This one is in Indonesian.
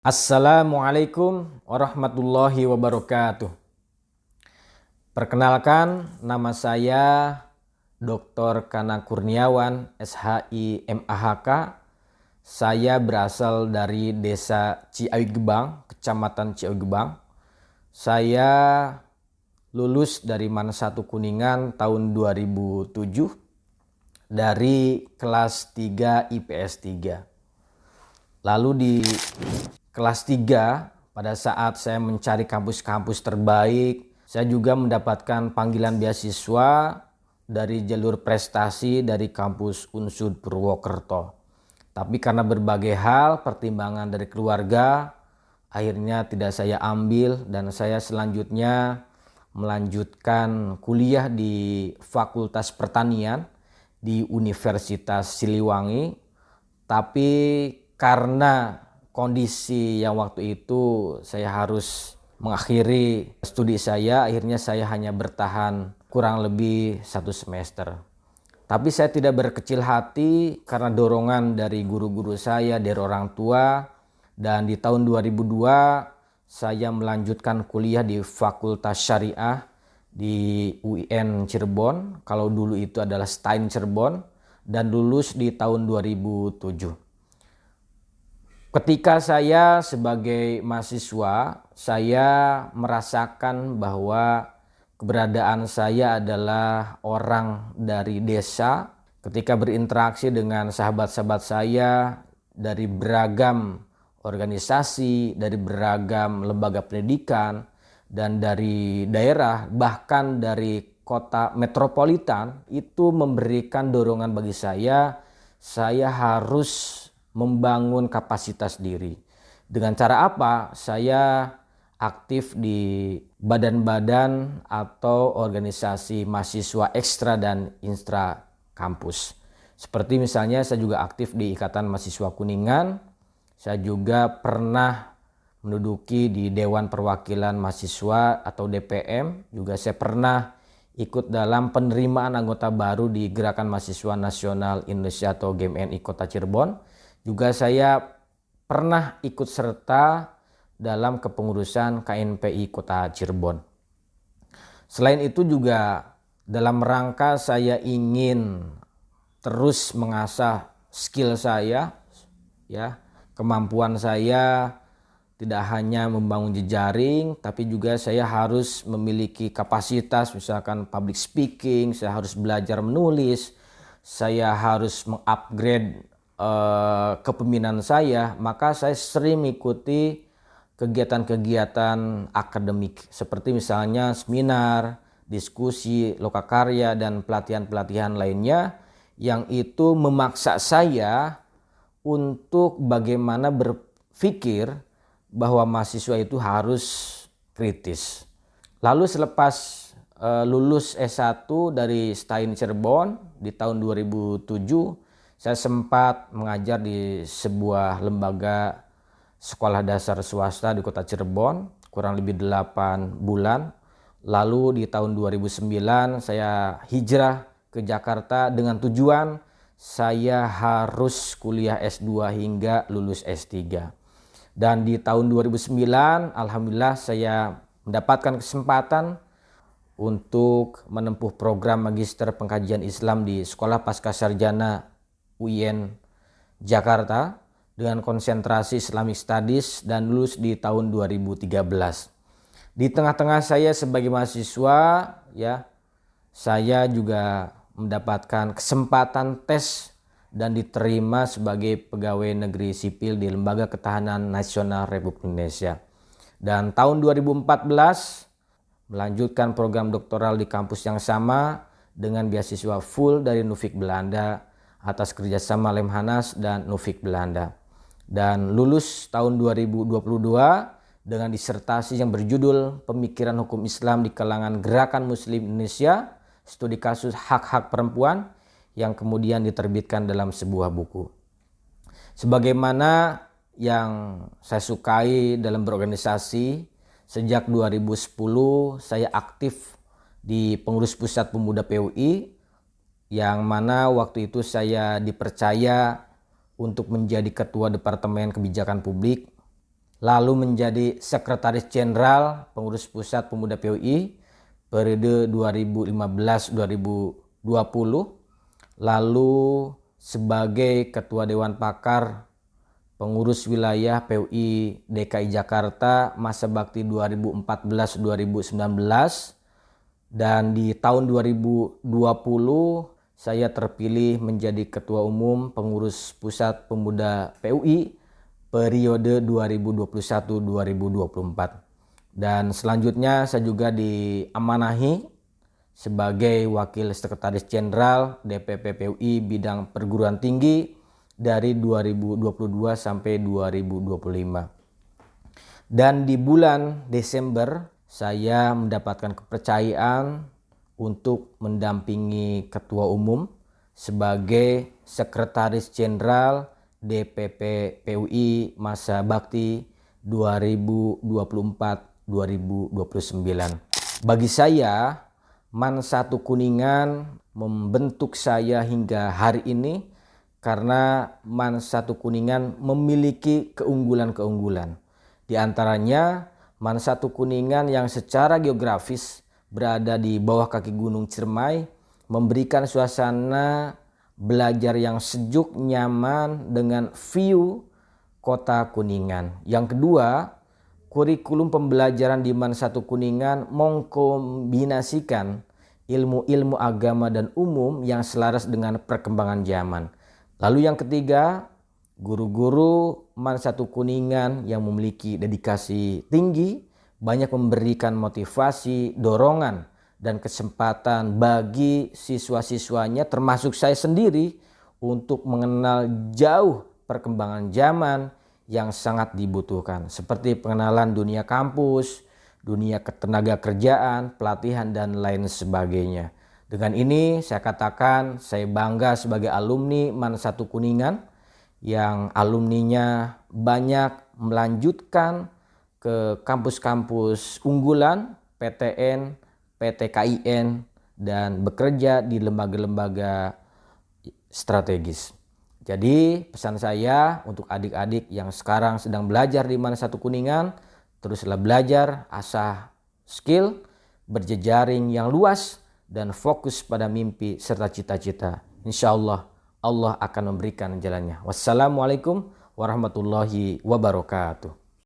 Assalamualaikum warahmatullahi wabarakatuh. Perkenalkan, nama saya Dr. Kana Kurniawan, SHI MAHK. Saya berasal dari Desa Ciawi Gebang, Kecamatan Ciawi Gebang. Saya lulus dari MAN 1 Kuningan tahun 2007 dari kelas 3 IPS 3. Lalu di kelas 3, pada saat saya mencari kampus-kampus terbaik, saya juga mendapatkan panggilan beasiswa dari jalur prestasi dari kampus UNSUD Purwokerto. Tapi karena berbagai hal, pertimbangan dari keluarga, akhirnya tidak saya ambil dan saya selanjutnya melanjutkan kuliah di Fakultas Pertanian di Universitas Siliwangi. Tapi karena kondisi yang waktu itu saya harus mengakhiri studi saya, akhirnya saya hanya bertahan kurang lebih 1 semester. Tapi saya tidak berkecil hati karena dorongan dari guru-guru saya, dari orang tua, dan di tahun 2002 saya melanjutkan kuliah di Fakultas Syariah di UIN Cirebon, kalau dulu itu adalah STAIN Cirebon, dan lulus di tahun 2007. Ketika saya sebagai mahasiswa, saya merasakan bahwa keberadaan saya adalah orang dari desa. Ketika berinteraksi dengan sahabat-sahabat saya dari beragam organisasi, dari beragam lembaga pendidikan, dan dari daerah, bahkan dari kota metropolitan, itu memberikan dorongan bagi saya harus membangun kapasitas diri. Dengan cara apa? Saya aktif di badan-badan atau organisasi mahasiswa ekstra dan intra kampus. Seperti misalnya saya juga aktif di Ikatan Mahasiswa Kuningan. Saya juga pernah menduduki di Dewan Perwakilan Mahasiswa atau DPM. Juga saya pernah ikut dalam penerimaan anggota baru di Gerakan Mahasiswa Nasional Indonesia atau GMNI Kota Cirebon. Juga saya pernah ikut serta dalam kepengurusan KNPI Kota Cirebon. Selain itu juga dalam rangka saya ingin terus mengasah skill saya, ya, kemampuan saya tidak hanya membangun jejaring, tapi juga saya harus memiliki kapasitas, misalkan public speaking, saya harus belajar menulis, saya harus mengupgrade kepemimpinan saya, maka saya sering mengikuti kegiatan-kegiatan akademik seperti misalnya seminar, diskusi, lokakarya, dan pelatihan-pelatihan lainnya yang itu memaksa saya untuk bagaimana berpikir bahwa mahasiswa itu harus kritis. Lalu selepas lulus S1 dari STAIN Cirebon di tahun 2007, saya sempat mengajar di sebuah lembaga sekolah dasar swasta di Kota Cirebon kurang lebih 8 bulan. Lalu di tahun 2009 saya hijrah ke Jakarta dengan tujuan saya harus kuliah S2 hingga lulus S3. Dan di tahun 2009 alhamdulillah saya mendapatkan kesempatan untuk menempuh program Magister Pengkajian Islam di Sekolah Pascasarjana UIN Jakarta dengan konsentrasi Islamic Studies dan lulus di tahun 2013. Di tengah-tengah saya sebagai mahasiswa, ya, saya juga mendapatkan kesempatan tes dan diterima sebagai pegawai negeri sipil di Lembaga Ketahanan Nasional Republik Indonesia. Dan tahun 2014 melanjutkan program doktoral di kampus yang sama dengan beasiswa full dari Nufik Belanda atas kerjasama Lemhanas dan Nufik Belanda. Dan lulus tahun 2022 dengan disertasi yang berjudul Pemikiran Hukum Islam di Kalangan Gerakan Muslim Indonesia, studi kasus hak-hak perempuan, yang kemudian diterbitkan dalam sebuah buku. Sebagaimana yang saya sukai dalam berorganisasi, sejak 2010 saya aktif di pengurus pusat pemuda PUI, yang mana waktu itu saya dipercaya untuk menjadi Ketua Departemen Kebijakan Publik lalu menjadi Sekretaris Jenderal Pengurus Pusat Pemuda PUI periode 2015-2020, lalu sebagai Ketua Dewan Pakar Pengurus Wilayah PUI DKI Jakarta masa bakti 2014-2019, dan di tahun 2020 saya terpilih menjadi Ketua Umum Pengurus Pusat Pemuda PUI periode 2021-2024. Dan selanjutnya saya juga diamanahi sebagai Wakil Sekretaris Jenderal DPP PUI bidang perguruan tinggi dari 2022 sampai 2025. Dan di bulan Desember saya mendapatkan kepercayaan untuk mendampingi Ketua Umum sebagai Sekretaris Jenderal DPP PUI masa bakti 2024-2029. Bagi saya, MAN 1 Kuningan membentuk saya hingga hari ini karena MAN 1 Kuningan memiliki keunggulan-keunggulan. Di antaranya MAN 1 Kuningan yang secara geografis berada di bawah kaki Gunung Ciremai memberikan suasana belajar yang sejuk, nyaman dengan view kota Kuningan. Yang kedua, kurikulum pembelajaran di MAN 1 Kuningan mengkombinasikan ilmu-ilmu agama dan umum yang selaras dengan perkembangan zaman. Lalu yang ketiga, guru-guru MAN 1 Kuningan yang memiliki dedikasi tinggi banyak memberikan motivasi, dorongan, dan kesempatan bagi siswa-siswanya termasuk saya sendiri untuk mengenal jauh perkembangan zaman yang sangat dibutuhkan, seperti pengenalan dunia kampus, dunia ketenaga kerjaan, pelatihan, dan lain sebagainya. Dengan ini saya katakan saya bangga sebagai alumni MAN 1 Kuningan yang alumninya banyak melanjutkan ke kampus-kampus unggulan, PTN, PTKIN, dan bekerja di lembaga-lembaga strategis. Jadi pesan saya untuk adik-adik yang sekarang sedang belajar di MAN 1 Kuningan, teruslah belajar, asah skill, berjejaring yang luas, dan fokus pada mimpi serta cita-cita. Insya Allah, Allah akan memberikan jalannya. Wassalamualaikum warahmatullahi wabarakatuh.